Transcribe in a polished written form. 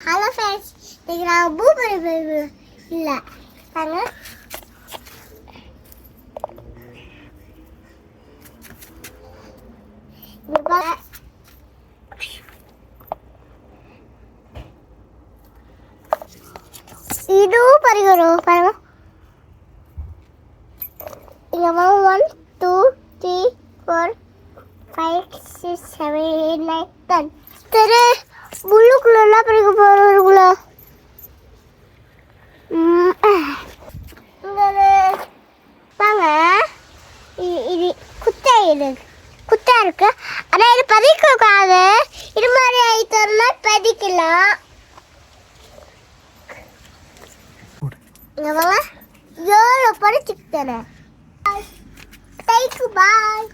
Hello friends, இன்னைக்கு நான் பூபரி baby இல்லை தாங்க இதுவும் பறிக்கிறோம் பாருங்க. இங்கே 1 2 3 4 5 6 7 8 9 10 சரி முள்ளுக்குள்ளெல்லாம் பறிக்க போகிறோம்ல. வாங்க, இது குத்தா இருக்கு. ஆனால் இது பதிக்கக்கூடாது. இது மாதிரி ஐட்டம்னா பதிக்கலாம். இங்கே வாங்க, 7 படிச்சுக்கிட்டேன். பாய்.